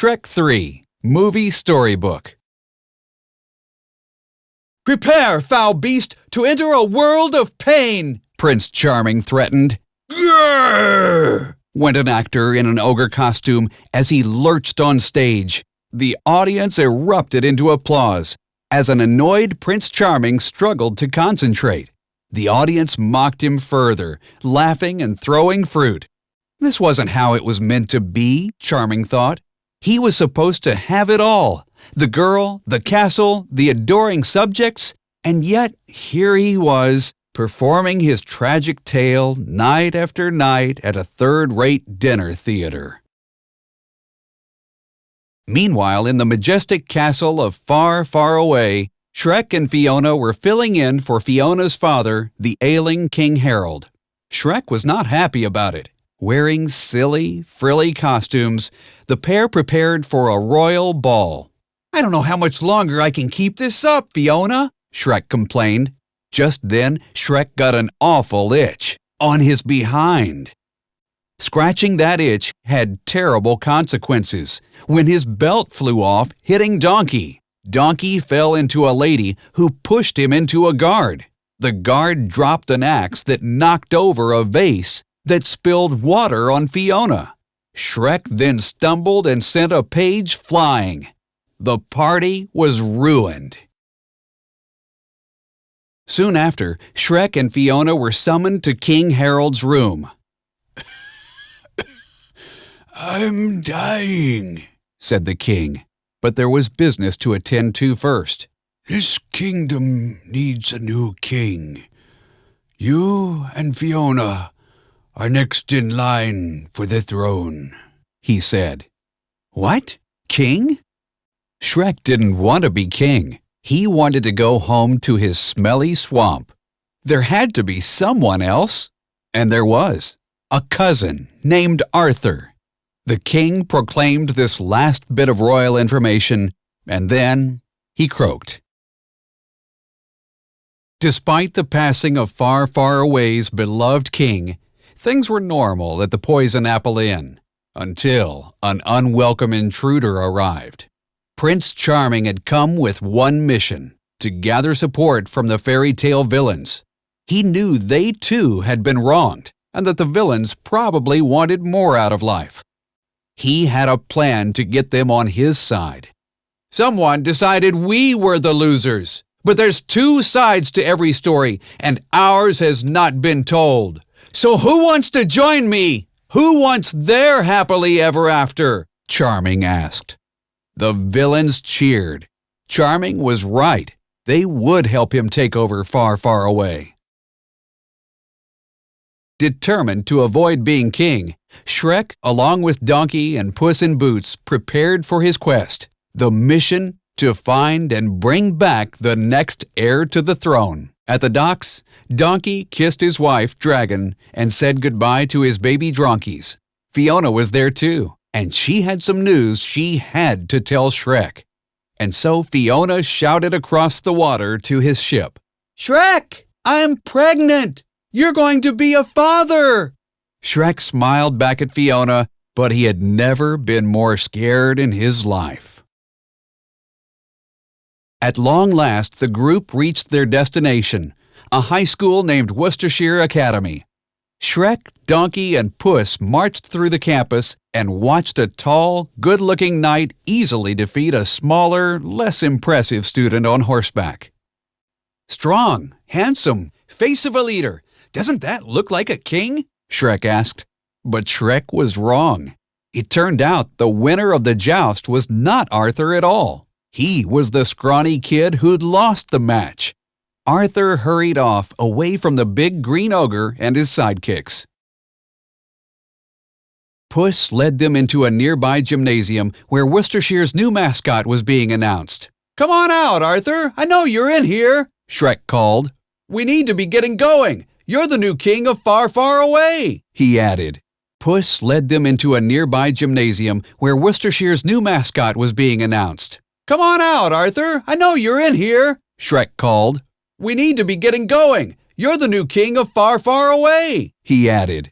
Shrek 3 Movie Storybook. "Prepare, foul beast, to enter a world of pain," Prince Charming threatened. "Grrr!" went an actor in an ogre costume as he lurched on stage. The audience erupted into applause as an annoyed Prince Charming struggled to concentrate. The audience mocked him further, laughing and throwing fruit. This wasn't how it was meant to be, Charming thought. He was supposed to have it all: the girl, the castle, the adoring subjects, and yet here he was, performing his tragic tale night after night at a third-rate dinner theater. Meanwhile, in the majestic castle of far, far away, Shrek and Fiona were filling in for Fiona's father, the ailing King Harald. Shrek was not happy about it. Wearing silly, frilly costumes, the pair prepared for a royal ball. "I don't know how much longer I can keep this up, Fiona," Shrek complained. Just then, Shrek got an awful itch on his behind. Scratching that itch had terrible consequences when his belt flew off, hitting Donkey. Donkey fell into a lady who pushed him into a guard. The guard dropped an axe that knocked over a vase that spilled water on Fiona. Shrek then stumbled and sent a page flying. The party was ruined. Soon after, Shrek and Fiona were summoned to King Harald's room. "I'm dying," said the king, but there was business to attend to first. "This kingdom needs a new king. You and Fiona are next in line for the throne," he said. "What? King?" Shrek didn't want to be king. He wanted to go home to his smelly swamp. There had to be someone else. And there was. A cousin named Arthur. The king proclaimed this last bit of royal information, and then he croaked. Despite the passing of Far, Far Away's beloved king, things were normal at the Poison Apple Inn, until an unwelcome intruder arrived. Prince Charming had come with one mission: to gather support from the fairy tale villains. He knew they too had been wronged, and that the villains probably wanted more out of life. He had a plan to get them on his side. "Someone decided we were the losers, but there's two sides to every story, and ours has not been told. So who wants to join me? Who wants their happily ever after?" Charming asked. The villains cheered. Charming was right. They would help him take over Far, Far Away. Determined to avoid being king, Shrek, along with Donkey and Puss in Boots, prepared for his quest, the mission to find and bring back the next heir to the throne. At the docks, Donkey kissed his wife, Dragon, and said goodbye to his baby dronkies. Fiona was there too, and she had some news she had to tell Shrek. And so Fiona shouted across the water to his ship, "Shrek, I'm pregnant! You're going to be a father!" Shrek smiled back at Fiona, but he had never been more scared in his life. At long last, the group reached their destination, a high school named Worcestershire Academy. Shrek, Donkey, and Puss marched through the campus and watched a tall, good-looking knight easily defeat a smaller, less impressive student on horseback. "Strong, handsome, face of a leader. Doesn't that look like a king?" Shrek asked. But Shrek was wrong. It turned out the winner of the joust was not Arthur at all. He was the scrawny kid who'd lost the match. Arthur hurried off away from the big green ogre and his sidekicks. Puss led them into a nearby gymnasium where Worcestershire's new mascot was being announced. "Come on out, Arthur. I know you're in here," Shrek called. "We need to be getting going. You're the new king of Far, Far Away," he added. Puss led them into a nearby gymnasium where Worcestershire's new mascot was being announced. "Come on out, Arthur. I know you're in here," Shrek called. "We need to be getting going. You're the new king of Far, Far Away," he added.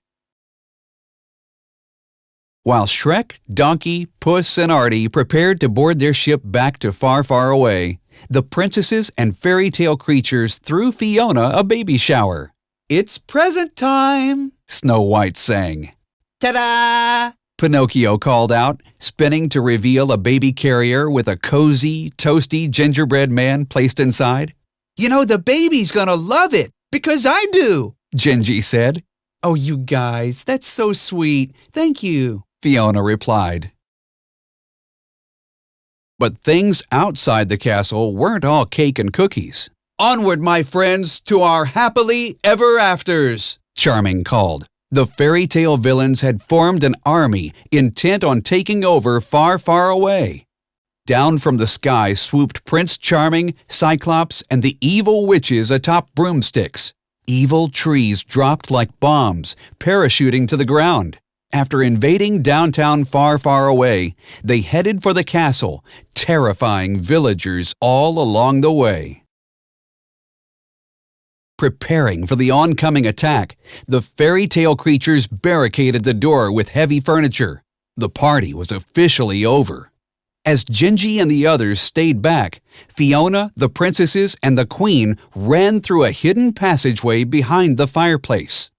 While Shrek, Donkey, Puss, and Artie prepared to board their ship back to Far, Far Away, the princesses and fairy tale creatures threw Fiona a baby shower. "It's present time," Snow White sang. "Ta-da!" Pinocchio called out, spinning to reveal a baby carrier with a cozy, toasty gingerbread man placed inside. "You know, the baby's gonna love it, because I do," Gingy said. "Oh, you guys, that's so sweet. Thank you," Fiona replied. But things outside the castle weren't all cake and cookies. "Onward, my friends, to our happily ever afters," Charming called. The fairy tale villains had formed an army intent on taking over Far, Far Away. Down from the sky swooped Prince Charming, Cyclops, and the evil witches atop broomsticks. Evil trees dropped like bombs, parachuting to the ground. After invading downtown Far, Far Away, they headed for the castle, terrifying villagers all along the way. Preparing for the oncoming attack, the fairy tale creatures barricaded the door with heavy furniture. The party was officially over. As Gingy and the others stayed back, Fiona, the princesses, and the queen ran through a hidden passageway behind the fireplace.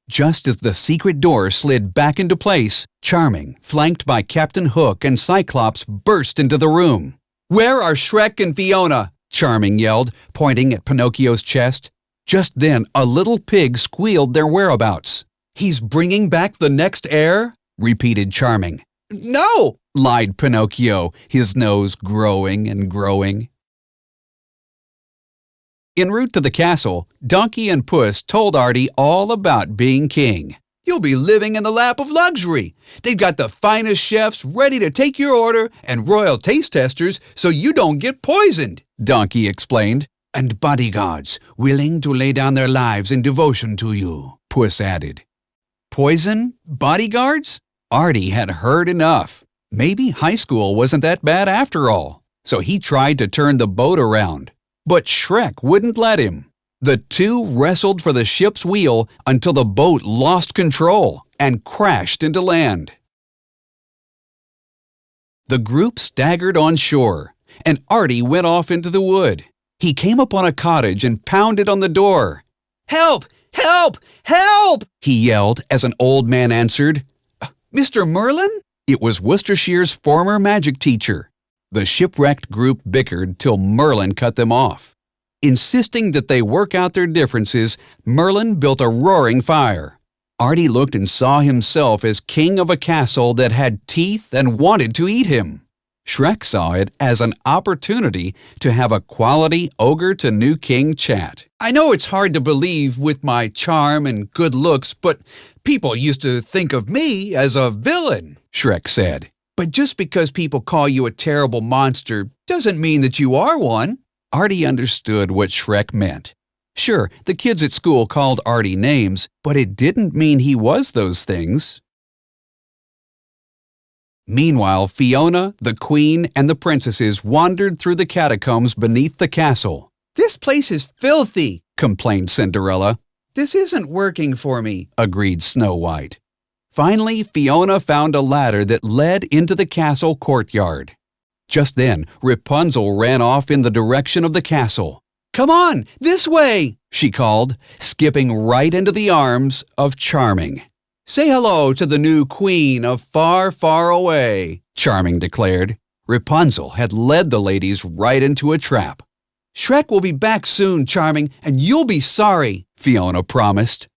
Just as the secret door slid back into place, Charming, flanked by Captain Hook and Cyclops, burst into the room. "Where are Shrek and Fiona?" Charming yelled, pointing at Pinocchio's chest. Just then, a little pig squealed their whereabouts. "He's bringing back the next heir?" repeated Charming. "No!" lied Pinocchio, his nose growing and growing. En route to the castle, Donkey and Puss told Artie all about being king. "You'll be living in the lap of luxury. They've got the finest chefs ready to take your order and royal taste testers so you don't get poisoned," Donkey explained. "And bodyguards willing to lay down their lives in devotion to you," Puss added. Poison? Bodyguards? Artie had heard enough. Maybe high school wasn't that bad after all. So he tried to turn the boat around. But Shrek wouldn't let him. The two wrestled for the ship's wheel until the boat lost control and crashed into land. The group staggered on shore, and Artie went off into the wood. He came upon a cottage and pounded on the door. "Help! Help! Help!" he yelled as an old man answered. "Mr. Merlin?" It was Worcestershire's former magic teacher. The shipwrecked group bickered till Merlin cut them off. Insisting that they work out their differences, Merlin built a roaring fire. Artie looked and saw himself as king of a castle that had teeth and wanted to eat him. Shrek saw it as an opportunity to have a quality ogre-to-new king chat. "I know it's hard to believe with my charm and good looks, but people used to think of me as a villain," Shrek said. "But just because people call you a terrible monster doesn't mean that you are one." Artie understood what Shrek meant. Sure, the kids at school called Artie names, but it didn't mean he was those things. Meanwhile, Fiona, the queen, and the princesses wandered through the catacombs beneath the castle. "This place is filthy," complained Cinderella. "This isn't working for me," agreed Snow White. Finally, Fiona found a ladder that led into the castle courtyard. Just then, Rapunzel ran off in the direction of the castle. "Come on, this way," she called, skipping right into the arms of Charming. "Say hello to the new queen of Far, Far Away," Charming declared. Rapunzel had led the ladies right into a trap. "Shrek will be back soon, Charming, and you'll be sorry," Fiona promised.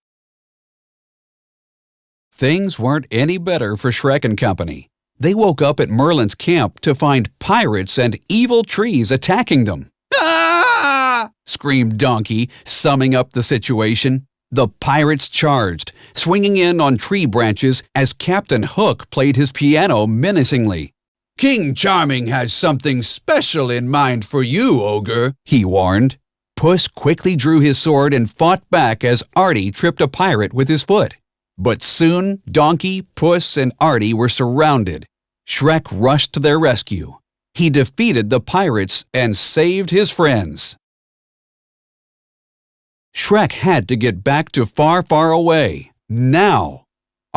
Things weren't any better for Shrek and company. They woke up at Merlin's camp to find pirates and evil trees attacking them. "Ah!" screamed Donkey, summing up the situation. The pirates charged, swinging in on tree branches as Captain Hook played his piano menacingly. "King Charming has something special in mind for you, ogre," he warned. Puss quickly drew his sword and fought back as Artie tripped a pirate with his foot. But soon, Donkey, Puss, and Artie were surrounded. Shrek rushed to their rescue. He defeated the pirates and saved his friends. Shrek had to get back to Far, Far Away, now.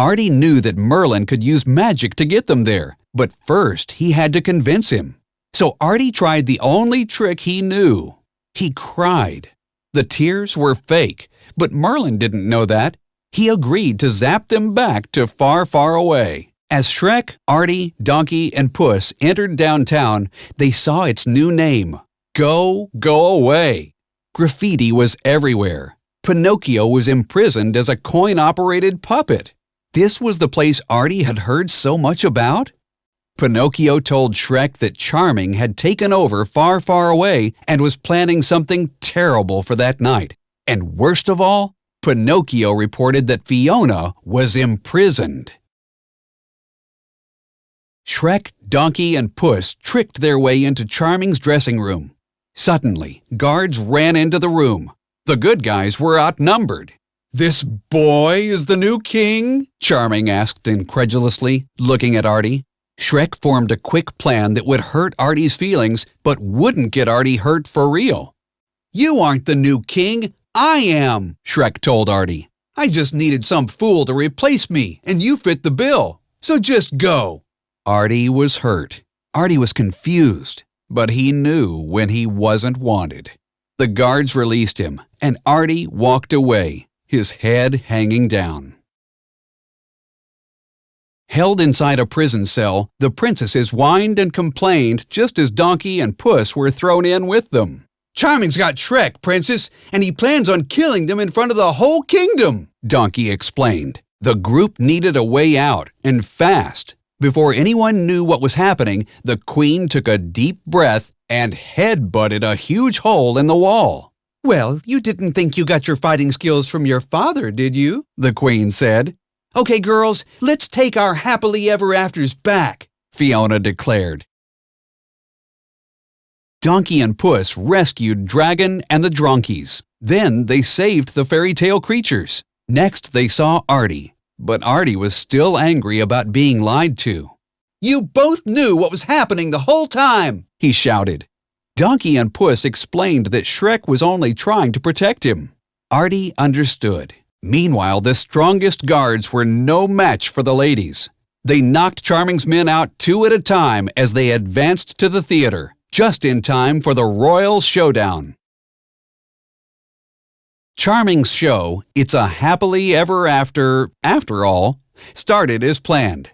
Artie knew that Merlin could use magic to get them there, but first he had to convince him. So Artie tried the only trick he knew. He cried. The tears were fake, but Merlin didn't know that. He agreed to zap them back to far, far away. As Shrek, Artie, Donkey, and Puss entered downtown, they saw its new name, Go, Go Away. Graffiti was everywhere. Pinocchio was imprisoned as a coin-operated puppet. This was the place Artie had heard so much about? Pinocchio told Shrek that Charming had taken over far, far away and was planning something terrible for that night. And worst of all, Pinocchio reported that Fiona was imprisoned. Shrek, Donkey, and Puss tricked their way into Charming's dressing room. Suddenly, guards ran into the room. The good guys were outnumbered. "This boy is the new king?" Charming asked incredulously, looking at Artie. Shrek formed a quick plan that would hurt Artie's feelings, but wouldn't get Artie hurt for real. "You aren't the new king, I am," Shrek told Artie. "I just needed some fool to replace me, and you fit the bill. So just go." Artie was hurt. Artie was confused, but he knew when he wasn't wanted. The guards released him, and Artie walked away, his head hanging down. Held inside a prison cell, the princesses whined and complained just as Donkey and Puss were thrown in with them. "Charming's got Shrek, Princess, and he plans on killing them in front of the whole kingdom," Donkey explained. The group needed a way out, and fast. Before anyone knew what was happening, the queen took a deep breath and head-butted a huge hole in the wall. "Well, you didn't think you got your fighting skills from your father, did you?" the queen said. "Okay, girls, let's take our happily ever afters back," Fiona declared. Donkey and Puss rescued Dragon and the Dronkies. Then they saved the fairy tale creatures. Next they saw Artie, but Artie was still angry about being lied to. "You both knew what was happening the whole time," he shouted. Donkey and Puss explained that Shrek was only trying to protect him. Artie understood. Meanwhile, the strongest guards were no match for the ladies. They knocked Charming's men out two at a time as they advanced to the theater, just in time for the royal showdown. Charming's show, It's a Happily Ever After all, started as planned.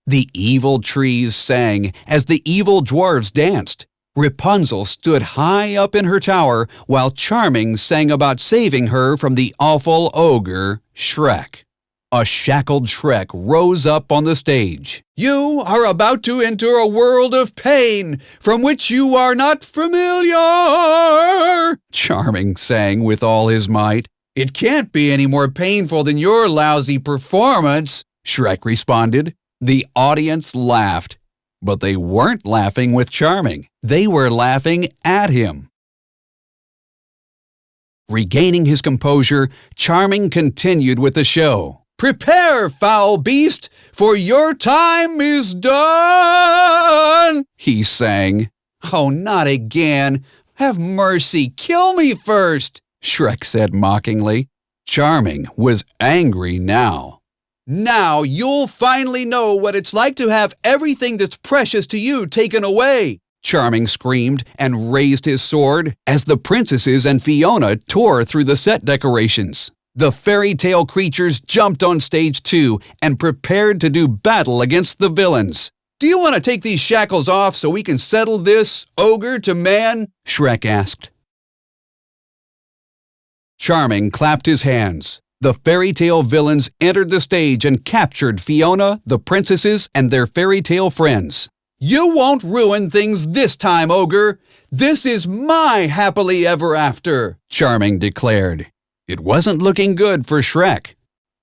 The evil trees sang as the evil dwarves danced. Rapunzel stood high up in her tower while Charming sang about saving her from the awful ogre, Shrek. A shackled Shrek rose up on the stage. "You are about to enter a world of pain from which you are not familiar," Charming sang with all his might. "It can't be any more painful than your lousy performance," Shrek responded. The audience laughed. But they weren't laughing with Charming. They were laughing at him. Regaining his composure, Charming continued with the show. "Prepare, foul beast, for your time is done," he sang. "Oh, not again. Have mercy, kill me first," Shrek said mockingly. Charming was angry now. "Now you'll finally know what it's like to have everything that's precious to you taken away," Charming screamed and raised his sword as the princesses and Fiona tore through the set decorations. The fairy tale creatures jumped on stage too and prepared to do battle against the villains. "Do you want to take these shackles off so we can settle this, ogre to man?" Shrek asked. Charming clapped his hands. The fairy tale villains entered the stage and captured Fiona, the princesses, and their fairy tale friends. "You won't ruin things this time, ogre. This is my happily ever after," Charming declared. It wasn't looking good for Shrek.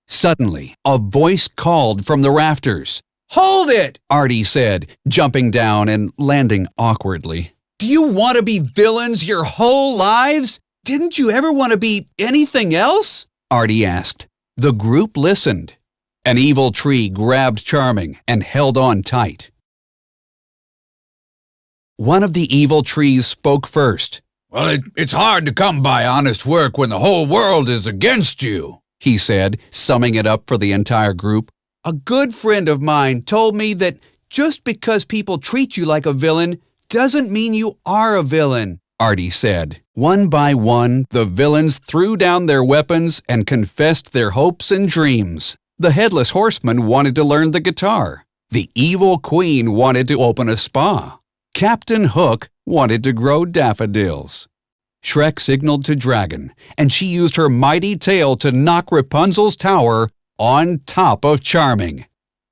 Suddenly, a voice called from the rafters. "Hold it!" Artie said, jumping down and landing awkwardly. "Do you want to be villains your whole lives? Didn't you ever want to be anything else?" Artie asked. The group listened. An evil tree grabbed Charming and held on tight. One of the evil trees spoke first. "Well, it's hard to come by honest work when the whole world is against you," he said, summing it up for the entire group. A good friend of mine told me that just because people treat you like a villain doesn't mean you are a villain, Artie said. One by one, the villains threw down their weapons and confessed their hopes and dreams. The Headless Horseman wanted to learn the guitar. The evil queen wanted to open a spa. Captain Hook wanted to grow daffodils. Shrek signaled to Dragon, and she used her mighty tail to knock Rapunzel's tower on top of Charming.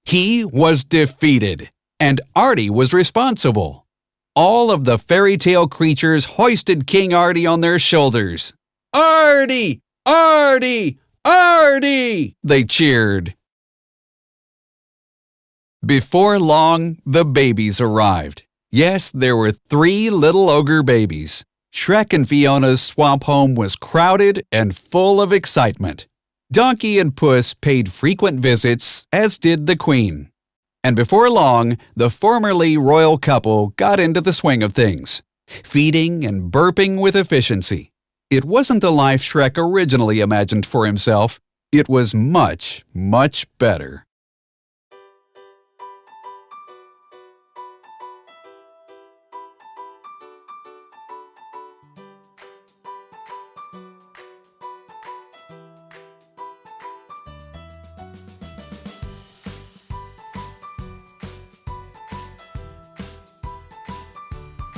He was defeated, and Artie was responsible. All of the fairy tale creatures hoisted King Artie on their shoulders. "Artie! Artie! Artie!" they cheered. Before long, the babies arrived. Yes, there were 3 little ogre babies. Shrek and Fiona's swamp home was crowded and full of excitement. Donkey and Puss paid frequent visits, as did the Queen. And before long, the formerly royal couple got into the swing of things, feeding and burping with efficiency. It wasn't the life Shrek originally imagined for himself. It was much, much better.